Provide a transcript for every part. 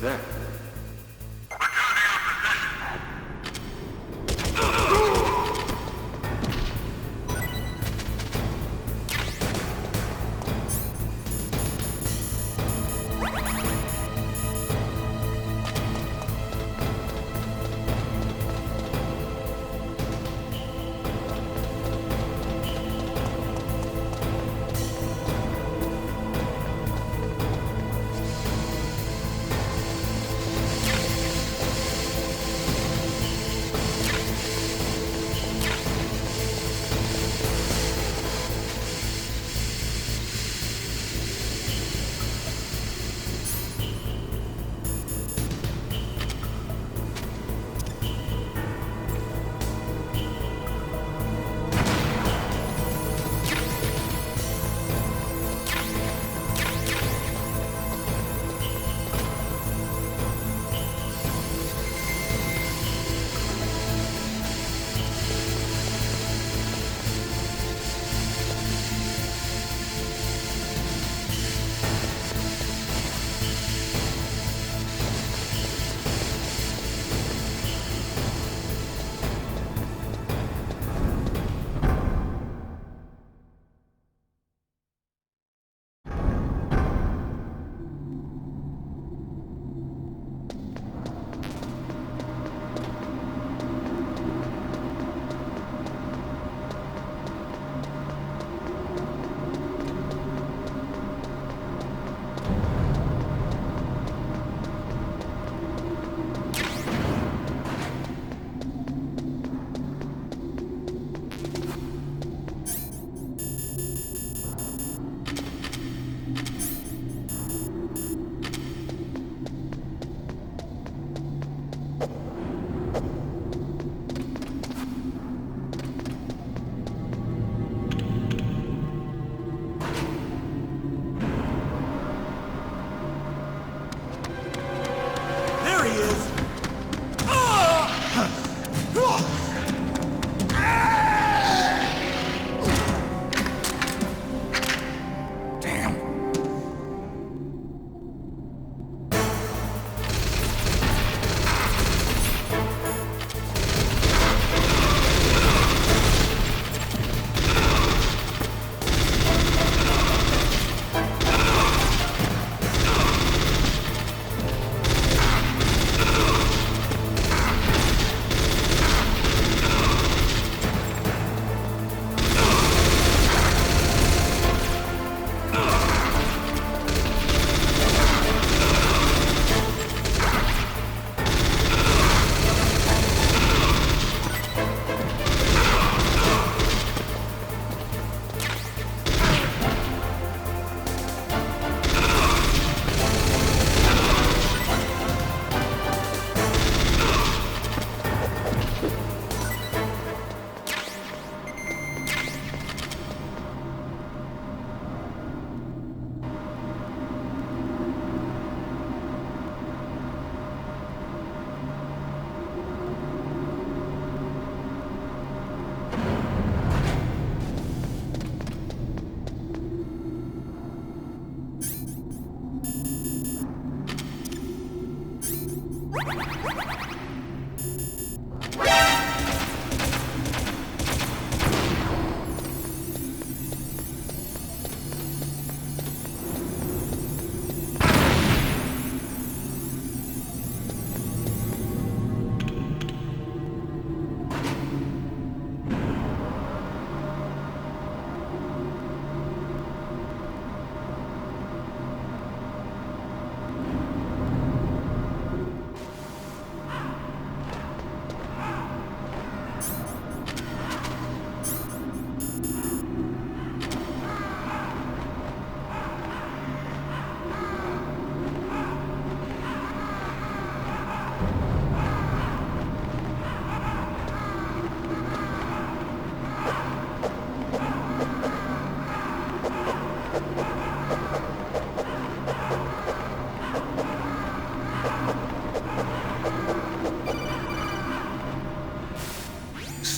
that?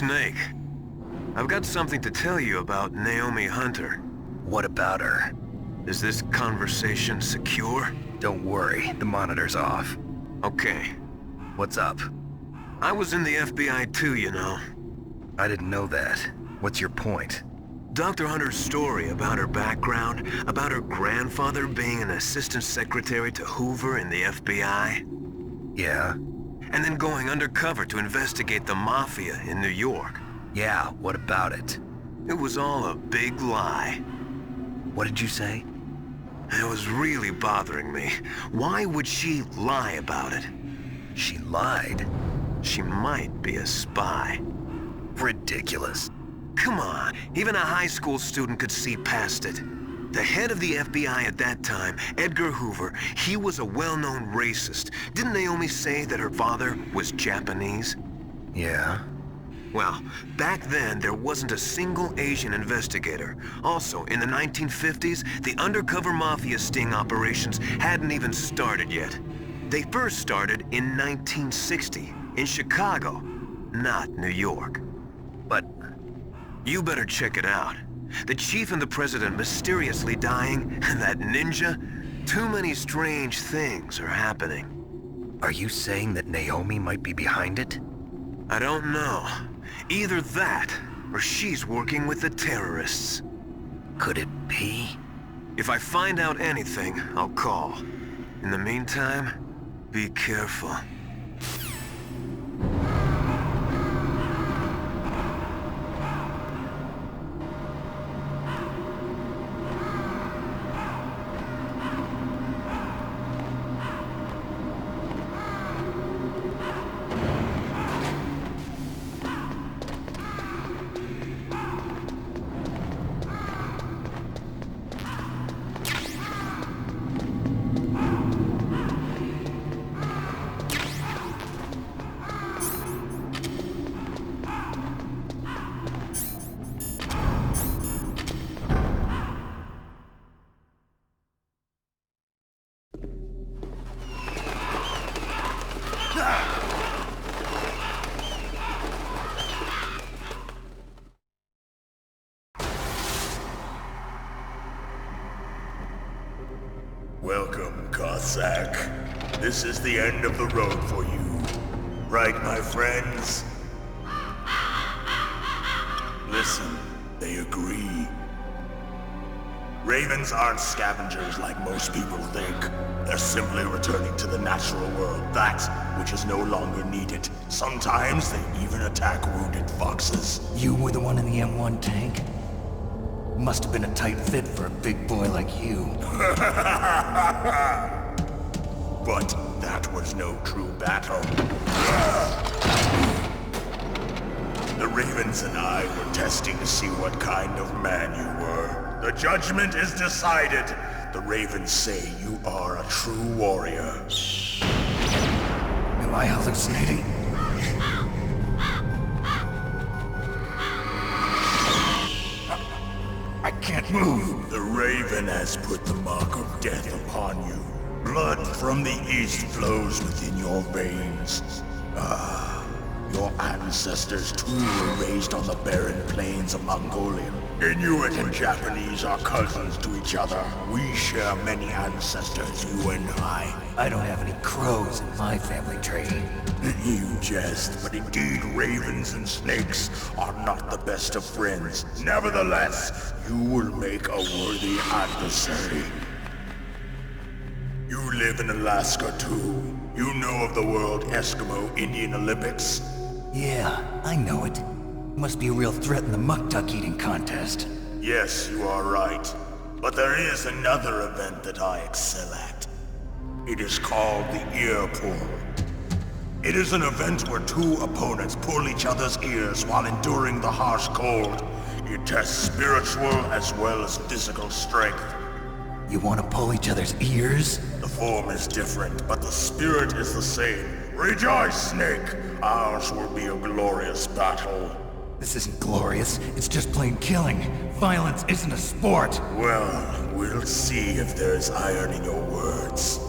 Snake, I've got something to tell you about Naomi Hunter. What about her? Is this conversation secure? Don't worry, the monitor's off. Okay. What's up? I was in the FBI too, you know. I didn't know that. What's your point? Dr. Hunter's story about her background, about her grandfather being an assistant secretary to Hoover in the FBI. Yeah? And then going undercover to investigate the Mafia in New York. Yeah, what about it? It was all a big lie. What did you say? It was really bothering me. Why would she lie about it? She lied? She might be a spy. Ridiculous. Come on, even a high school student could see past it. The head of the FBI at that time, Edgar Hoover, he was a well-known racist. Didn't Naomi say that her father was Japanese? Yeah? Well, back then, there wasn't a single Asian investigator. Also, in the 1950s, the undercover mafia sting operations hadn't even started yet. They first started in 1960, in Chicago, not New York. But... You better check it out. The chief and the president mysteriously dying, and that ninja? Too many strange things are happening. Are you saying that Naomi might be behind it? I don't know. Either that, or she's working with the terrorists. Could it be? If I find out anything, I'll call. In the meantime, be careful. Welcome, Cossack. This is the end of the road for you. Right, my friends? Listen, they agree. Ravens aren't scavengers like most people think. They're simply returning to the natural world, that which is no longer needed. Sometimes they even attack wounded foxes. You were the one in the M1 tank? Must have been a tight fit for a big boy like you. But that was no true battle. The Ravens and I were testing to see what kind of man you were. The judgment is decided. The Ravens say you are a true warrior. Am I hallucinating? I can't move. The Raven has put the mark of death upon you. Blood from the east flows within your veins. Ah, your ancestors too were raised on the barren plains of Mongolia. Inuit and Japanese are cousins to each other. We share many ancestors, you and I. I don't have any crows in my family tree. You jest, but indeed ravens and snakes are not the best of friends. Nevertheless, you will make a worthy adversary. You live in Alaska too. You know of the World Eskimo Indian Olympics? Yeah, I know it. Must be a real threat in the muck duck eating contest. Yes, you are right. But there is another event that I excel at. It is called the ear pull. It is an event where two opponents pull each other's ears while enduring the harsh cold. It tests spiritual as well as physical strength. You want to pull each other's ears? The form is different, but the spirit is the same. Rejoice, Snake! Ours will be a glorious battle. This isn't glorious. It's just plain killing. Violence isn't a sport. Well, we'll see if there's iron in your words.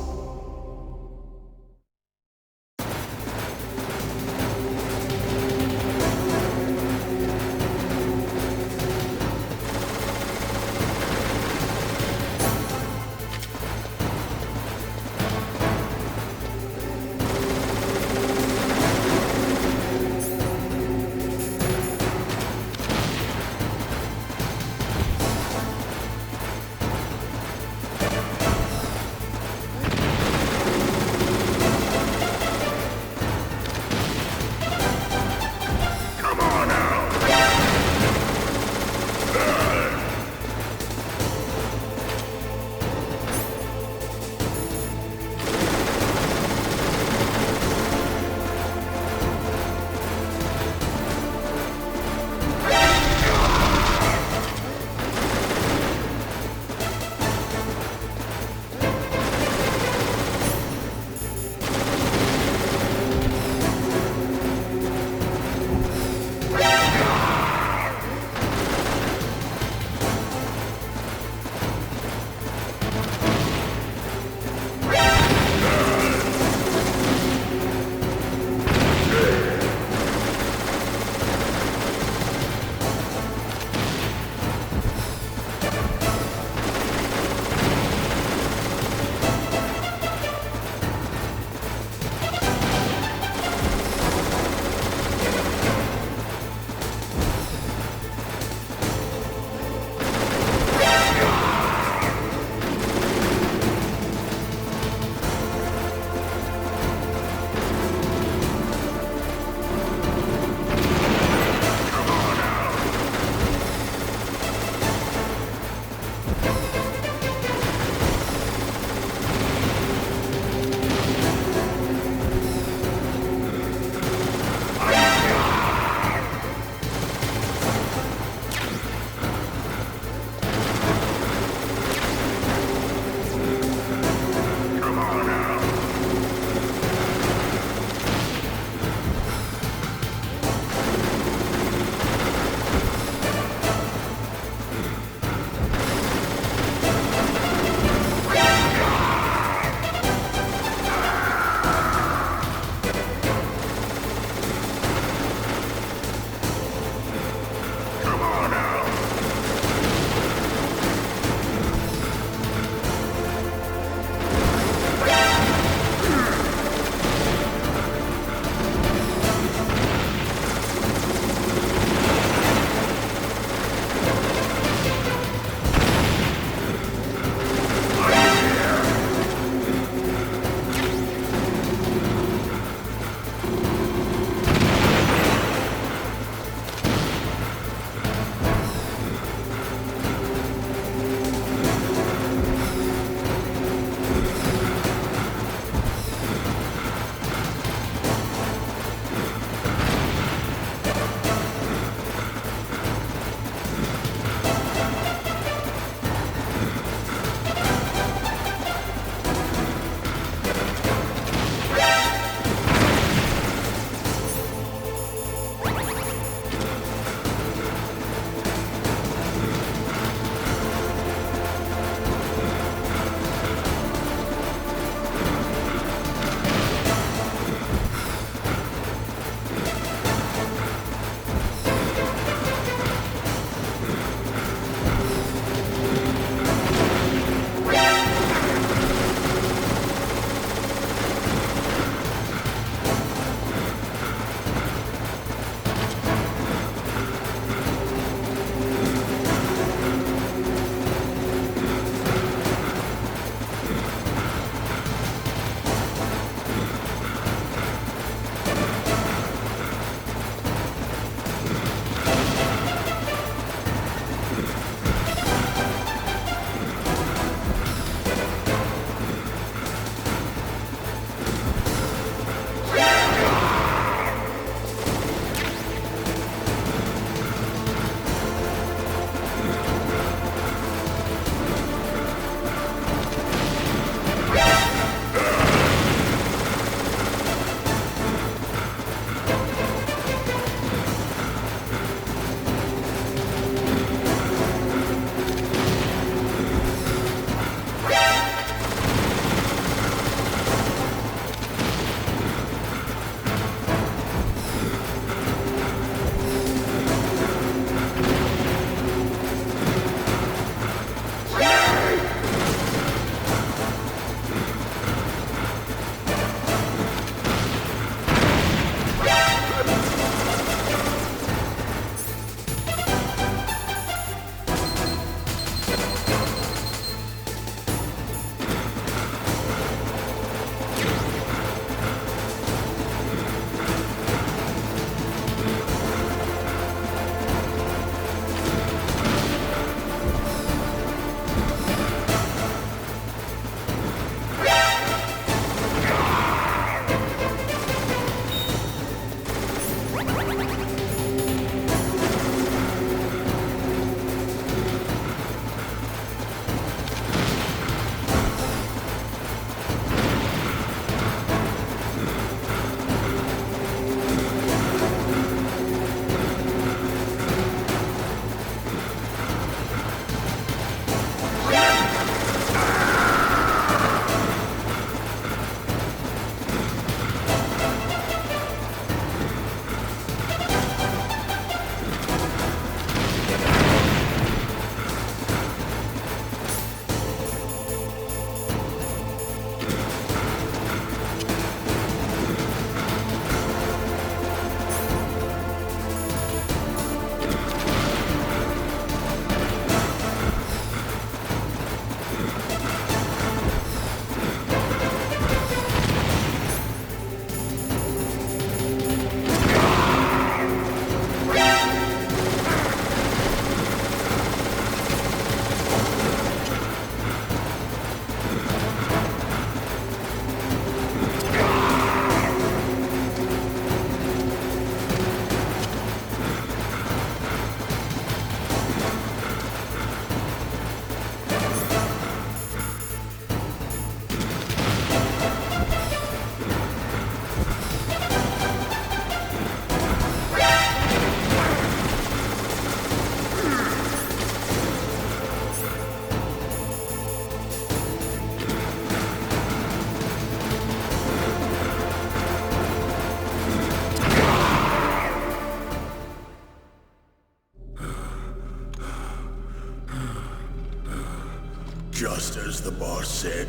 Just as the boss said,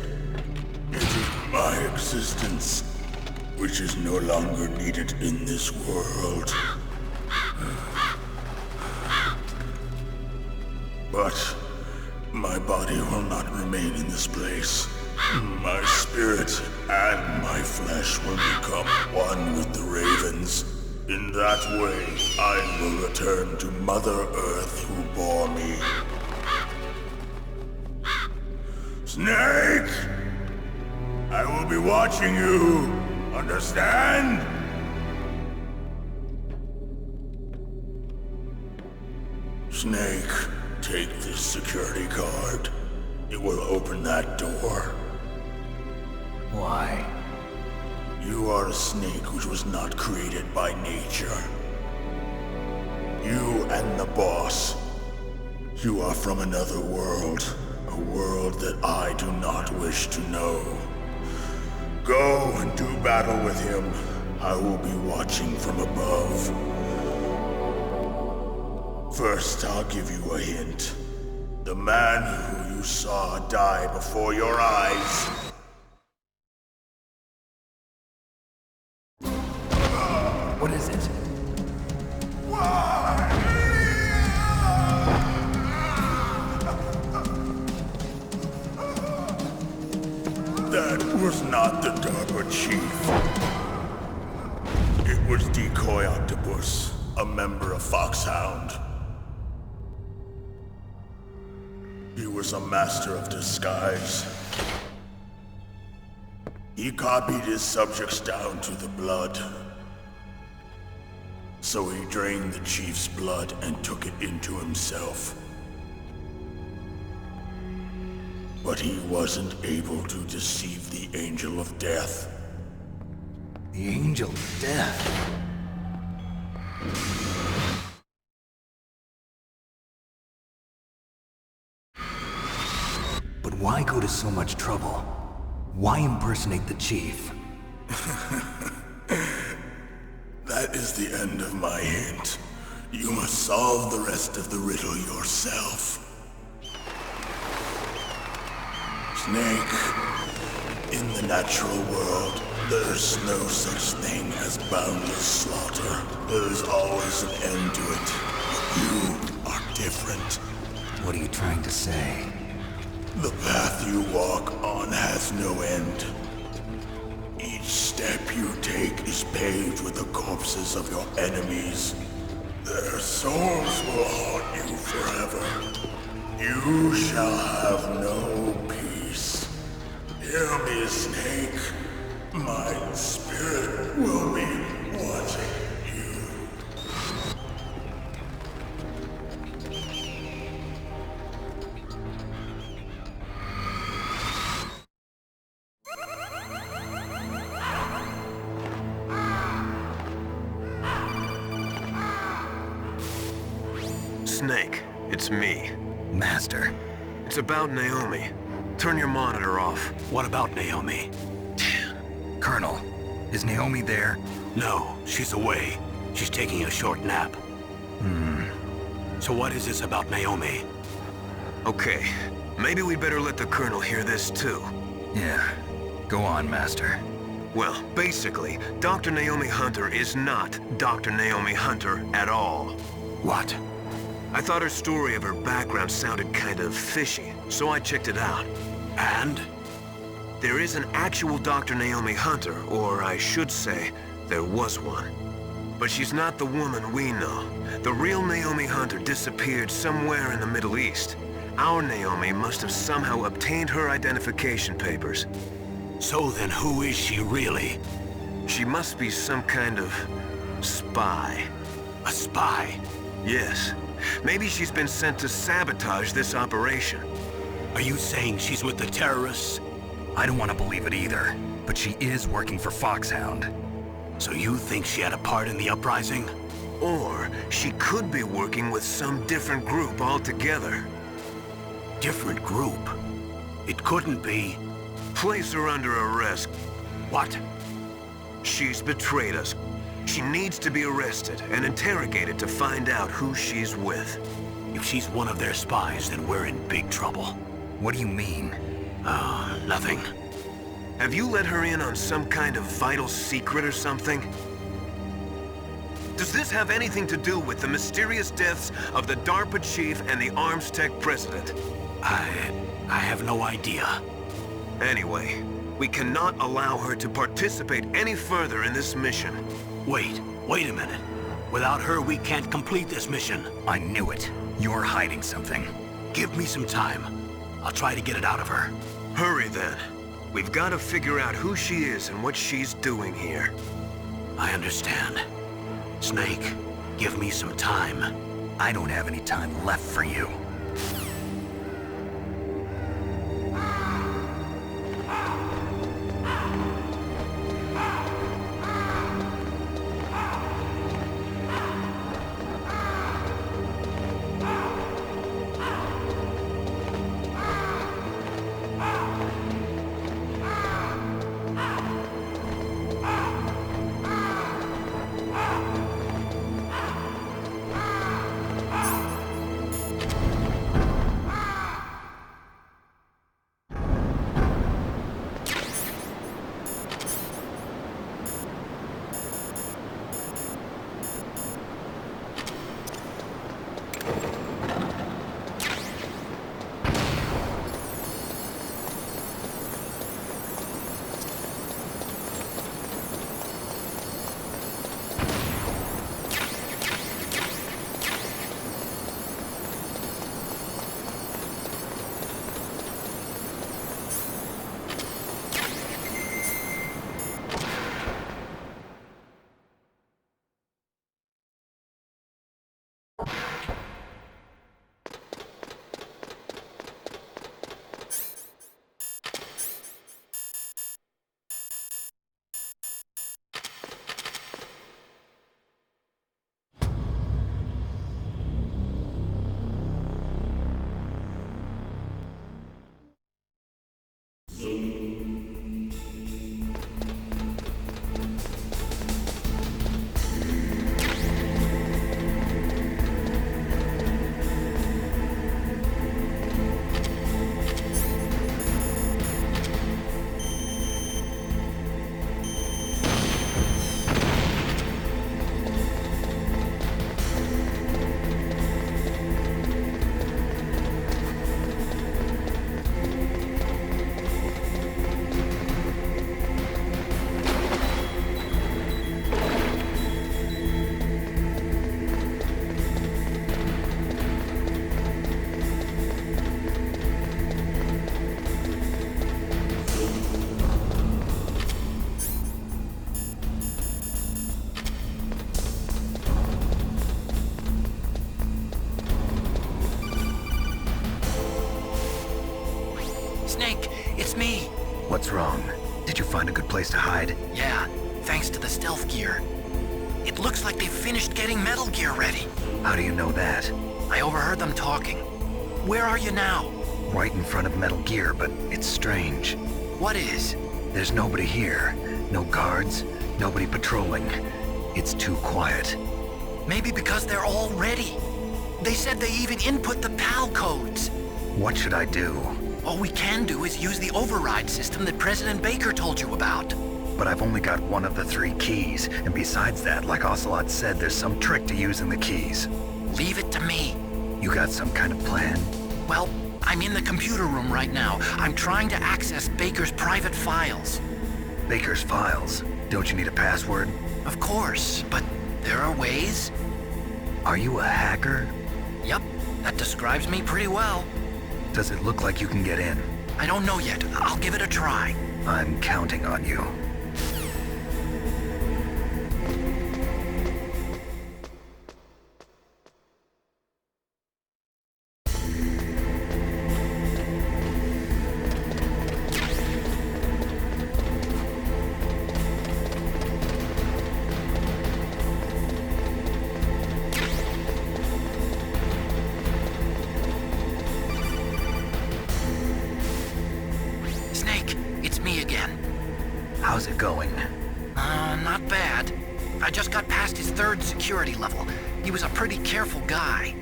it is my existence which is no longer needed in this world. But my body will not remain in this place. My spirit and my flesh will become one with the Ravens. In that way, I will return to Mother Earth who bore me. Snake! I will be watching you. Understand? Snake, take this security card. It will open that door. Why? You are a snake which was not created by nature. You and the boss. You are from another world. A world that I do not wish to know. Go and do battle with him. I will be watching from above. First, I'll give you a hint. The man who you saw die before your eyes. What is it? That was not the DARPA chief. It was Decoy Octopus, a member of Foxhound. He was a master of disguise. He copied his subjects down to the blood. So he drained the chief's blood and took it into himself. But he wasn't able to deceive the Angel of Death. The Angel of Death. But why go to so much trouble? Why impersonate the chief? That is the end of my hint. You must solve the rest of the riddle yourself. Snake, in the natural world, there's no such thing as boundless slaughter. There is always an end to it. But you are different. What are you trying to say? The path you walk on has no end. Each step you take is paved with the corpses of your enemies. Their souls will haunt you forever. You shall have no peace. Hear me, Snake. My spirit will be watching you. Snake, it's me. Master. It's about Naomi. Turn your monitor off. What about Naomi? Colonel, is Naomi there? No, she's away. She's taking a short nap. So what is this about Naomi? Okay, maybe we'd better let the Colonel hear this too. Yeah. Go on, Master. Well, basically, Dr. Naomi Hunter is not Dr. Naomi Hunter at all. What? I thought her story of her background sounded kind of fishy, so I checked it out. And? There is an actual Dr. Naomi Hunter, or I should say, there was one. But she's not the woman we know. The real Naomi Hunter disappeared somewhere in the Middle East. Our Naomi must have somehow obtained her identification papers. So then who is she really? She must be some kind of spy. A spy? Yes. Maybe she's been sent to sabotage this operation. Are you saying she's with the terrorists? I don't want to believe it either, but she is working for Foxhound. So you think she had a part in the uprising? Or she could be working with some different group altogether. Different group? It couldn't be. Place her under arrest. What? She's betrayed us. She needs to be arrested and interrogated to find out who she's with. If she's one of their spies, then we're in big trouble. What do you mean? Oh, nothing. Have you let her in on some kind of vital secret or something? Does this have anything to do with the mysterious deaths of the DARPA chief and the Arms Tech president? I have no idea. Anyway, we cannot allow her to participate any further in this mission. Wait a minute. Without her, we can't complete this mission. I knew it. You're hiding something. Give me some time. I'll try to get it out of her. Hurry then. We've got to figure out who she is and what she's doing here. I understand. Snake, give me some time. I don't have any time left for you. Snake, it's me. What's wrong? Did you find a good place to hide? Yeah, thanks to the stealth gear. It looks like they've finished getting Metal Gear ready. How do you know that? I overheard them talking. Where are you now? Right in front of Metal Gear, but it's strange. What is? There's nobody here. No guards, nobody patrolling. It's too quiet. Maybe because they're all ready. They said they even input the PAL codes. What should I do? All we can do is use the override system that President Baker told you about. But I've only got one of the 3 keys, and besides that, like Ocelot said, there's some trick to using the keys. Leave it to me. You got some kind of plan? Well, I'm in the computer room right now. I'm trying to access Baker's private files. Baker's files? Don't you need a password? Of course, but there are ways. Are you a hacker? Yep, that describes me pretty well. Does it look like you can get in? I don't know yet. I'll give it a try. I'm counting on you. How's it going? Not bad. I just got past his 3rd security level. He was a pretty careful guy.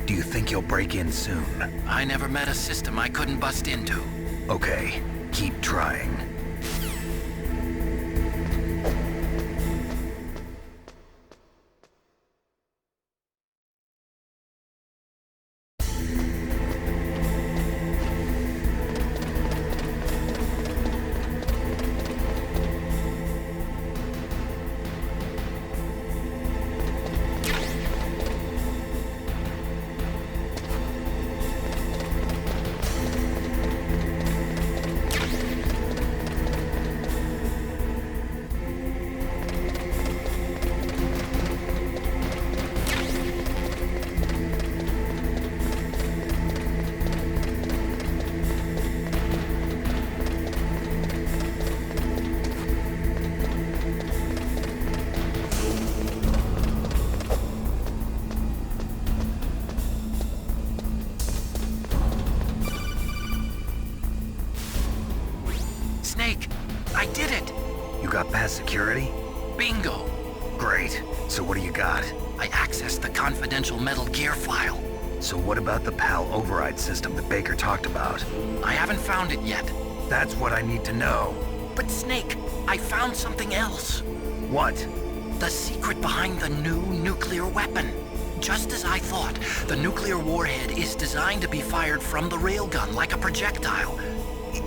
Do you think you'll break in soon? I never met a system I couldn't bust into. Okay, keep trying. Snake, I did it! You got past security? Bingo! Great. So what do you got? I accessed the confidential Metal Gear file. So what about the PAL override system that Baker talked about? I haven't found it yet. That's what I need to know. But Snake, I found something else. What? The secret behind the new nuclear weapon. Just as I thought, the nuclear warhead is designed to be fired from the railgun like a projectile.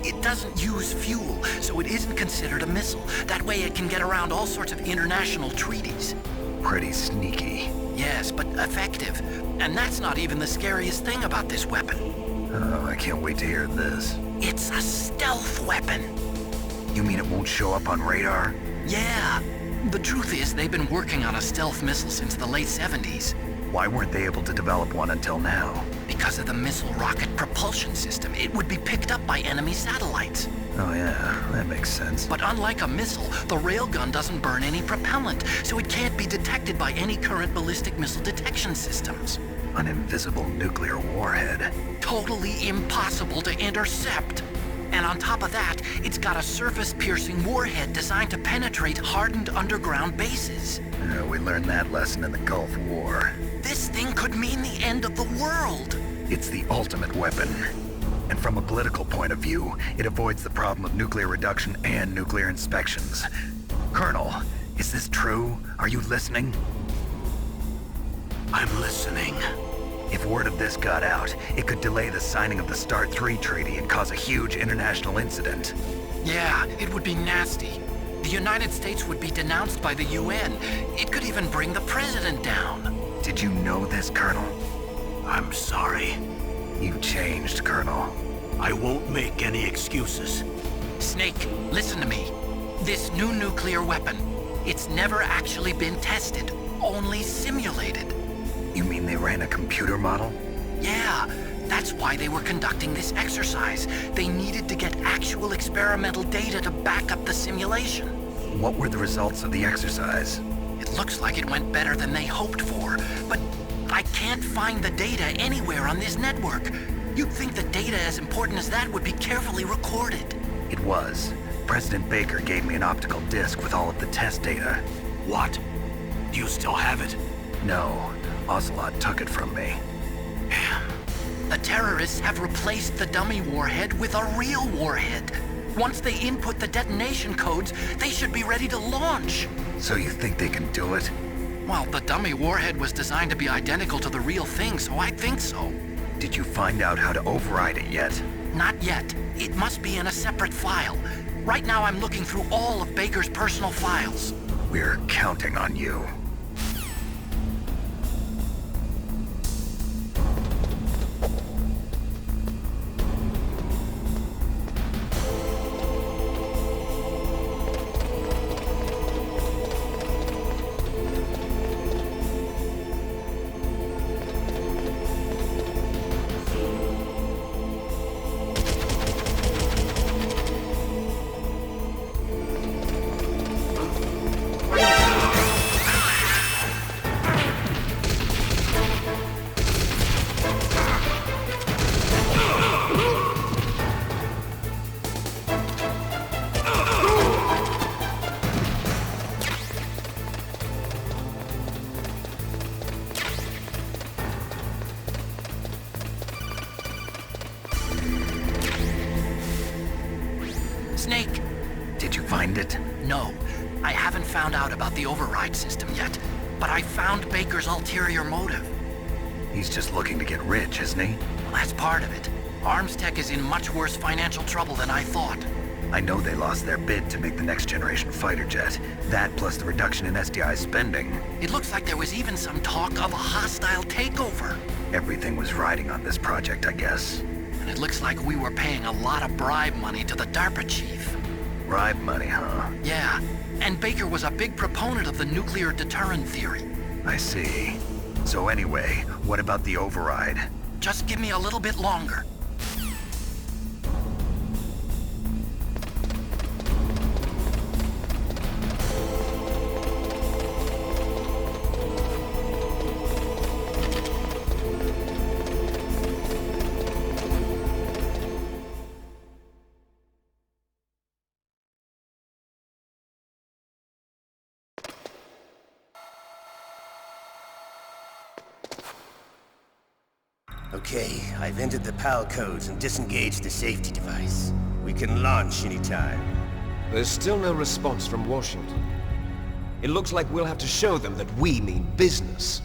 It doesn't use fuel, so it isn't considered a missile. That way it can get around all sorts of international treaties. Pretty sneaky. Yes, but effective. And that's not even the scariest thing about this weapon. Oh, I can't wait to hear this. It's a stealth weapon. You mean it won't show up on radar? Yeah. The truth is, they've been working on a stealth missile since the late 70s. Why weren't they able to develop one until now? Because of the missile rocket propulsion system, it would be picked up by enemy satellites. Oh yeah, that makes sense. But unlike a missile, the railgun doesn't burn any propellant, so it can't be detected by any current ballistic missile detection systems. An invisible nuclear warhead. Totally impossible to intercept. And on top of that, it's got a surface-piercing warhead designed to penetrate hardened underground bases. We learned that lesson in the Gulf War. This thing could mean the end of the world. It's the ultimate weapon. And from a political point of view, it avoids the problem of nuclear reduction and nuclear inspections. Colonel, is this true? Are you listening? I'm listening. If word of this got out, it could delay the signing of the START 3 treaty and cause a huge international incident. Yeah, it would be nasty. The United States would be denounced by the UN. It could even bring the president down. Did you know this, Colonel? I'm sorry. You've changed, Colonel. I won't make any excuses. Snake, listen to me. This new nuclear weapon, it's never actually been tested, only simulated. You mean they ran a computer model? Yeah, that's why they were conducting this exercise. They needed to get actual experimental data to back up the simulation. What were the results of the exercise? It looks like it went better than they hoped for, but I can't find the data anywhere on this network. You'd think the data as important as that would be carefully recorded. It was. President Baker gave me an optical disc with all of the test data. What? Do you still have it? No, Ocelot took it from me. The terrorists have replaced the dummy warhead with a real warhead. Once they input the detonation codes, they should be ready to launch. So you think they can do it? Well, the dummy warhead was designed to be identical to the real thing, so I think so. Did you find out how to override it yet? Not yet. It must be in a separate file. Right now I'm looking through all of Baker's personal files. We're counting on you. behind it? No, I haven't found out about the override system yet, but I found Baker's ulterior motive. He's just looking to get rich, isn't he? Well, that's part of it. Arms Tech is in much worse financial trouble than I thought. I know they lost their bid to make the next generation fighter jet. That plus the reduction in SDI spending. It looks like there was even some talk of a hostile takeover. Everything was riding on this project, I guess. And it looks like we were paying a lot of bribe money to the DARPA chief. Bribe money, huh? Yeah, and Baker was a big proponent of the nuclear deterrent theory. I see. So anyway, what about the override? Just give me a little bit longer. Okay, I've entered the PAL codes and disengaged the safety device. We can launch anytime. There's still no response from Washington. It looks like we'll have to show them that we mean business.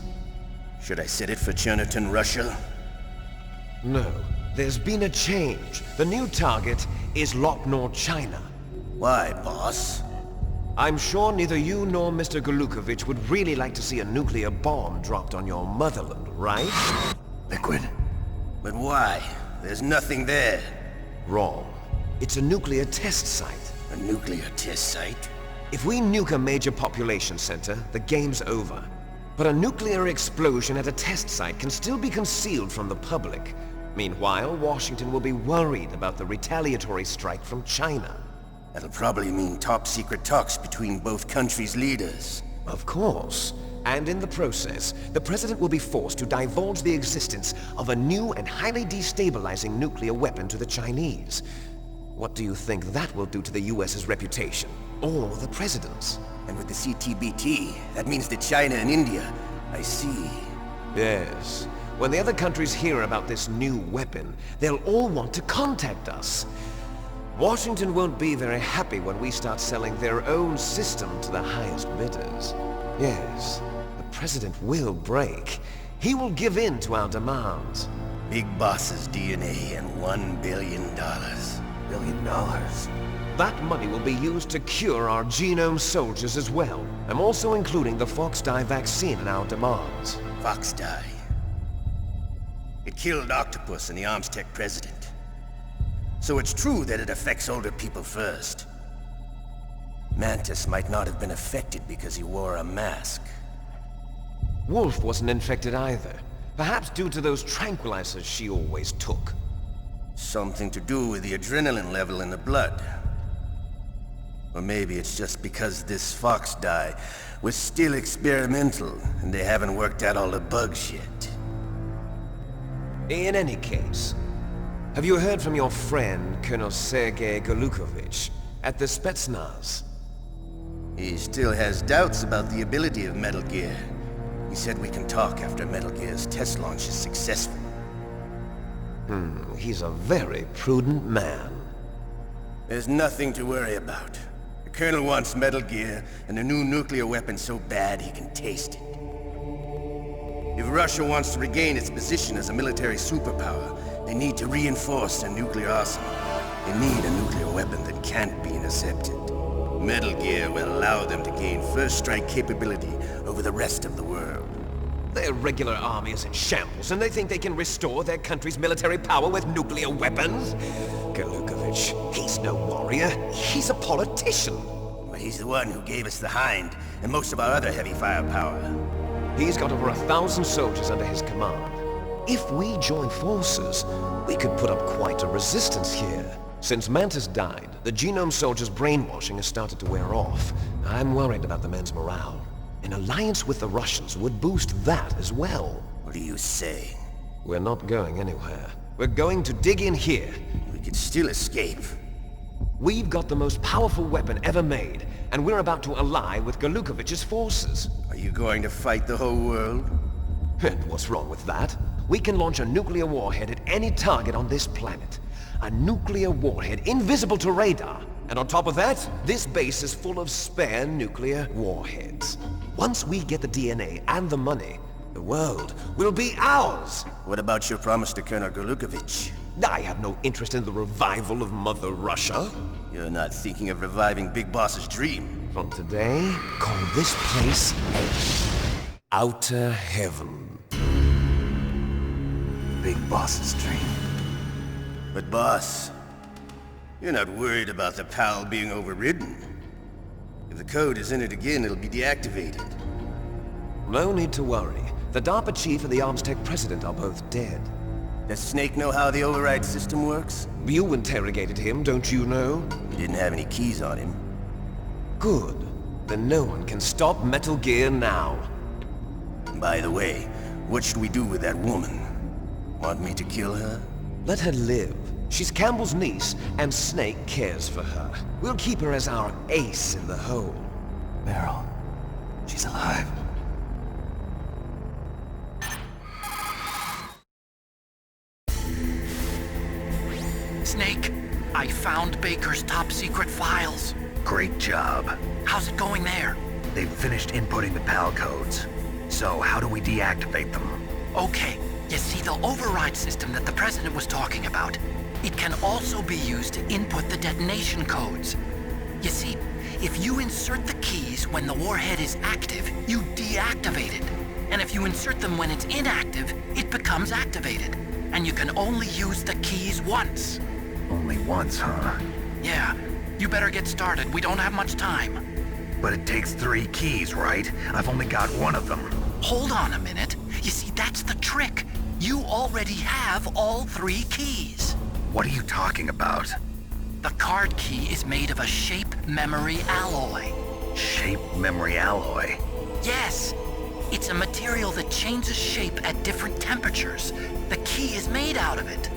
Should I set it for Chernobyl, Russia? No, there's been a change. The new target is Lopnor, China. Why, boss? I'm sure neither you nor Mr. Golukovich would really like to see a nuclear bomb dropped on your motherland, right? Liquid. But why? There's nothing there. Wrong. It's a nuclear test site. A nuclear test site? If we nuke a major population center, the game's over. But a nuclear explosion at a test site can still be concealed from the public. Meanwhile, Washington will be worried about the retaliatory strike from China. That'll probably mean top-secret talks between both countries' leaders. Of course. And in the process, the President will be forced to divulge the existence of a new and highly destabilizing nuclear weapon to the Chinese. What do you think that will do to the US's reputation? Or the President's? And with the CTBT, that means that China and India... I see. Yes. When the other countries hear about this new weapon, they'll all want to contact us. Washington won't be very happy when we start selling their own system to the highest bidders. Yes. The President will break. He will give in to our demands. Big Boss's DNA and $1 billion. $1 billion? That money will be used to cure our genome soldiers as well. I'm also including the Fox-Die vaccine in our demands. Fox-Die? It killed Octopus and the Arms Tech president. So it's true that it affects older people first. Mantis might not have been affected because he wore a mask. Wolf wasn't infected either. Perhaps due to those tranquilizers she always took. Something to do with the adrenaline level in the blood. Or maybe it's just because this Fox-Die was still experimental, and they haven't worked out all the bugs yet. In any case, have you heard from your friend, Colonel Sergei Golukovich, at the Spetsnaz? He still has doubts about the ability of Metal Gear. He said we can talk after Metal Gear's test launch is successful. He's a very prudent man. There's nothing to worry about. The Colonel wants Metal Gear and a new nuclear weapon so bad he can taste it. If Russia wants to regain its position as a military superpower, they need to reinforce their nuclear arsenal. They need a nuclear weapon that can't be intercepted. Metal Gear will allow them to gain first strike capability over the rest of the world. Their regular army is in shambles, and they think they can restore their country's military power with nuclear weapons? Golukovich, he's no warrior. He's a politician. Well, he's the one who gave us the Hind and most of our other heavy firepower. He's got over 1,000 soldiers under his command. If we join forces, we could put up quite a resistance here. Since Mantis died, the genome soldiers' brainwashing has started to wear off. I'm worried about the men's morale. An alliance with the Russians would boost that as well. What are you saying? We're not going anywhere. We're going to dig in here. We could still escape. We've got the most powerful weapon ever made, and we're about to ally with Golukovich's forces. Are you going to fight the whole world? And what's wrong with that? We can launch a nuclear warhead at any target on this planet. A nuclear warhead invisible to radar. And on top of that, this base is full of spare nuclear warheads. Once we get the DNA and the money, the world will be ours! What about your promise to Colonel Gorlukovich? I have no interest in the revival of Mother Russia. You're not thinking of reviving Big Boss's dream. From today, call this place Outer Heaven. Big Boss's dream. But boss, you're not worried about the PAL being overridden. If the code is entered again, it'll be deactivated. No need to worry. The DARPA chief and the Arms Tech president are both dead. Does Snake know how the override system works? You interrogated him, don't you know? He didn't have any keys on him. Good. Then no one can stop Metal Gear now. By the way, what should we do with that woman? Want me to kill her? Let her live. She's Campbell's niece, and Snake cares for her. We'll keep her as our ace in the hole. Meryl, she's alive. Snake, I found Baker's top-secret files. Great job. How's it going there? They've finished inputting the PAL codes. So how do we deactivate them? Okay, you see the override system that the President was talking about? It can also be used to input the detonation codes. You see, if you insert the keys when the warhead is active, you deactivate it. And if you insert them when it's inactive, it becomes activated. And you can only use the keys once. Only once, huh? Yeah, you better get started. We don't have much time. But it takes 3 keys, right? I've only got 1 of them. Hold on a minute. You see, that's the trick. You already have all 3 keys. What are you talking about? The card key is made of a shape memory alloy. Shape memory alloy? Yes. It's a material that changes shape at different temperatures. The key is made out of it.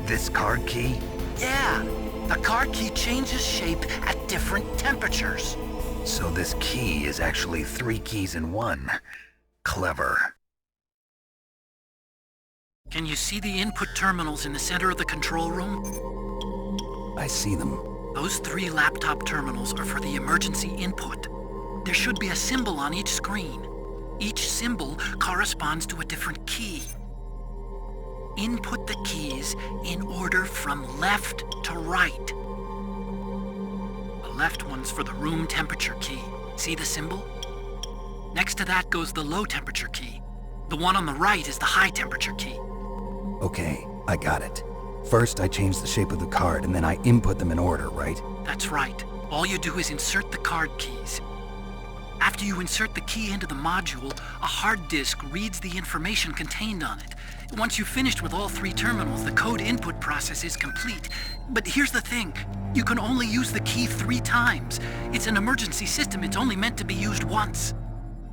This card key? Yeah. The card key changes shape at different temperatures. So this key is actually 3 keys in 1. Clever. Can you see the input terminals in the center of the control room? I see them. Those 3 laptop terminals are for the emergency input. There should be a symbol on each screen. Each symbol corresponds to a different key. Input the keys in order from left to right. The left one's for the room temperature key. See the symbol? Next to that goes the low temperature key. The one on the right is the high temperature key. Okay, I got it. First, I change the shape of the card, and then I input them in order, right? That's right. All you do is insert the card keys. After you insert the key into the module, a hard disk reads the information contained on it. Once you've finished with all 3 terminals, the code input process is complete. But here's the thing. You can only use the key 3 times. It's an emergency system. It's only meant to be used once.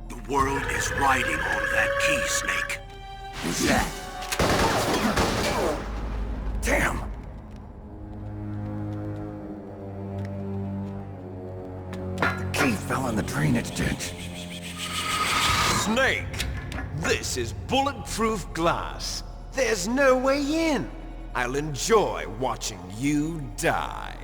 The world is riding on that key, Snake. Who's that? Damn! The key fell in the drainage ditch. Snake! This is bulletproof glass. There's no way in. I'll enjoy watching you die.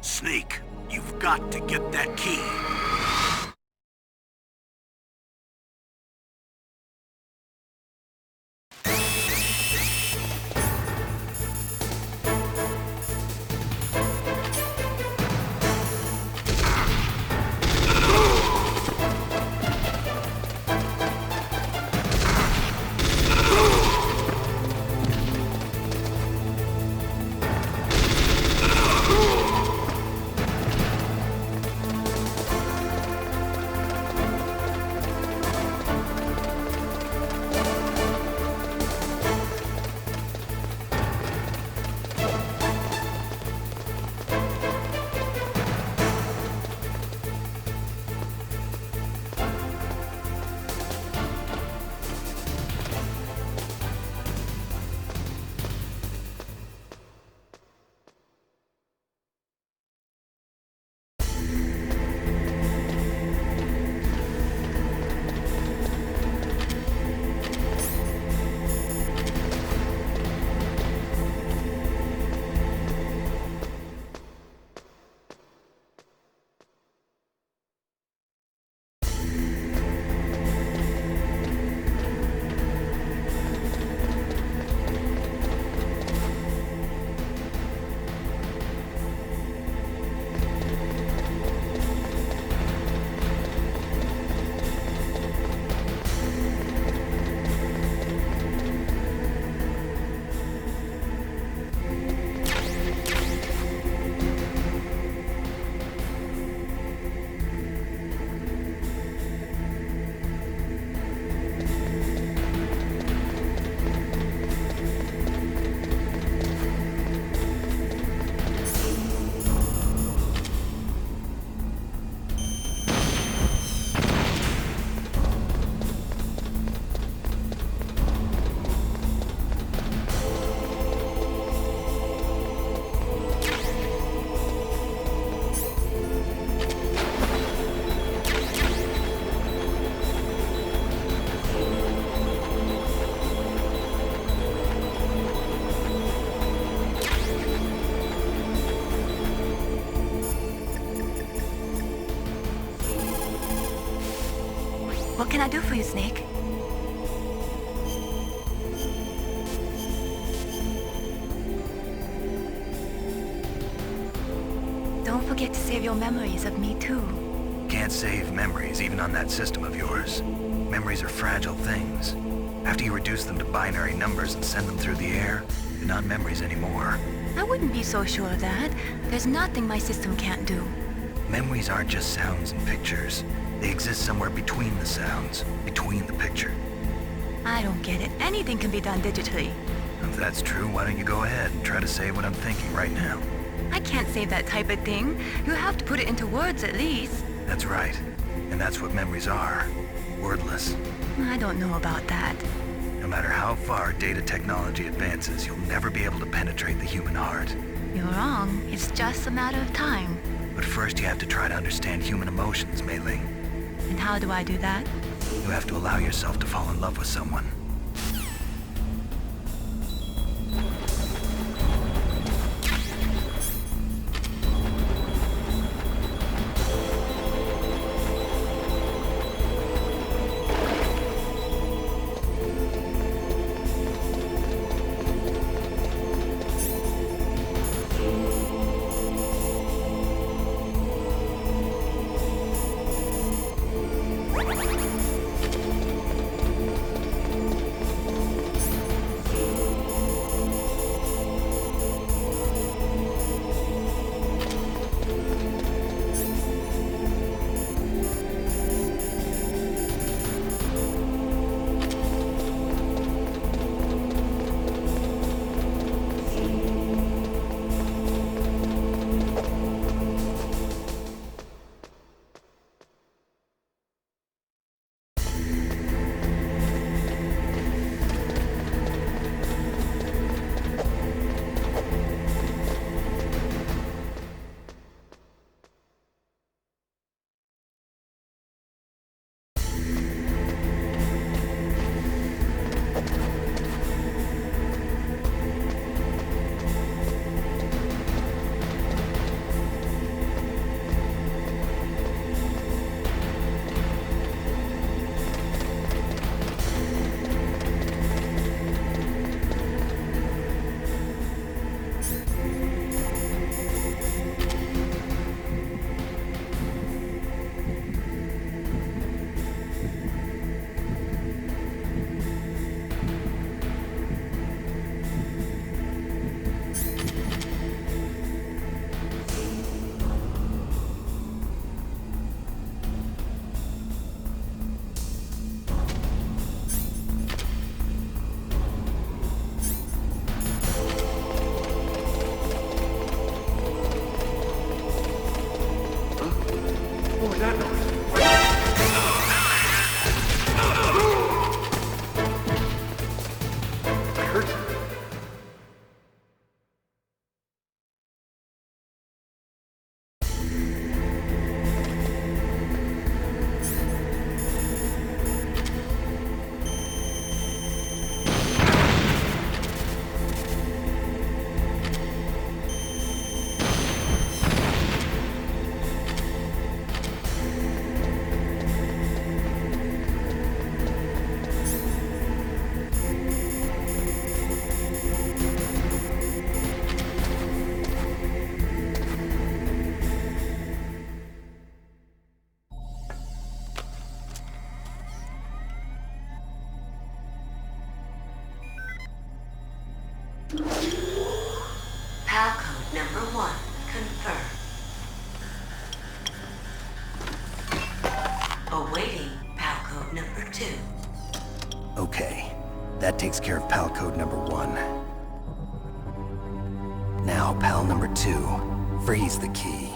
Snake, you've got to get that key. What can I do for you, Snake? Don't forget to save your memories of me, too. Can't save memories even on that system of yours. Memories are fragile things. After you reduce them to binary numbers and send them through the air, they're not memories anymore. I wouldn't be so sure of that. There's nothing my system can't do. Memories aren't just sounds and pictures. They exist somewhere between the sounds, between the picture. I don't get it. Anything can be done digitally. If that's true, why don't you go ahead and try to say what I'm thinking right now? I can't say that type of thing. You have to put it into words at least. That's right. And that's what memories are. Wordless. I don't know about that. No matter how far data technology advances, you'll never be able to penetrate the human heart. You're wrong. It's just a matter of time. But first you have to try to understand human emotions, Mei Ling. And how do I do that? You have to allow yourself to fall in love with someone. PAL code number 1 confirmed. Awaiting PAL code number 2. Okay, that takes care of PAL code number 1. Now, PAL number 2, freeze the key.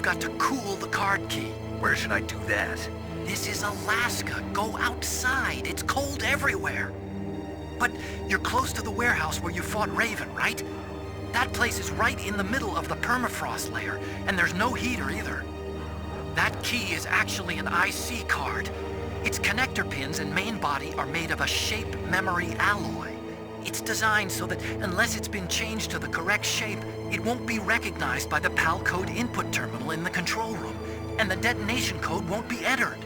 got to cool the card key. Where should I do that? This is Alaska. Go outside. It's cold everywhere. But you're close to the warehouse where you fought Ravin, right? That place is right in the middle of the permafrost layer, and there's no heater either. That key is actually an IC card. Its connector pins and main body are made of a shape memory alloy. It's designed so that unless it's been changed to the correct shape, it won't be recognized by the PAL code input terminal in the control room, and the detonation code won't be entered.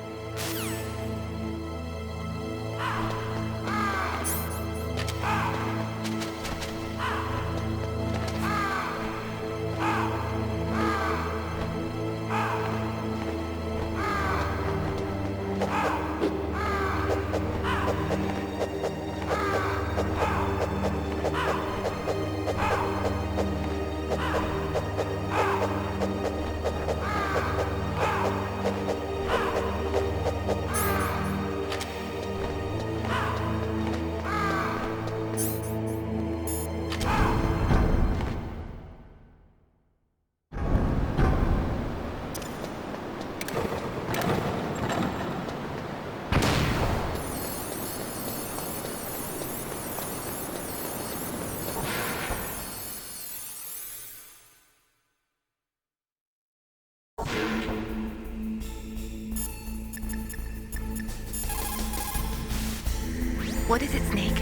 What is it, Snake?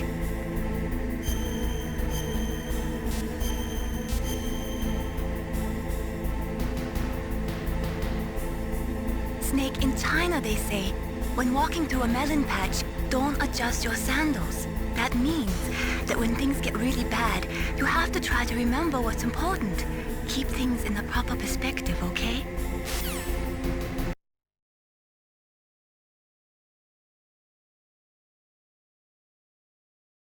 Snake, in China they say, when walking through a melon patch, don't adjust your sandals. That means that when things get really bad, you have to try to remember what's important. Keep things in the proper perspective, okay?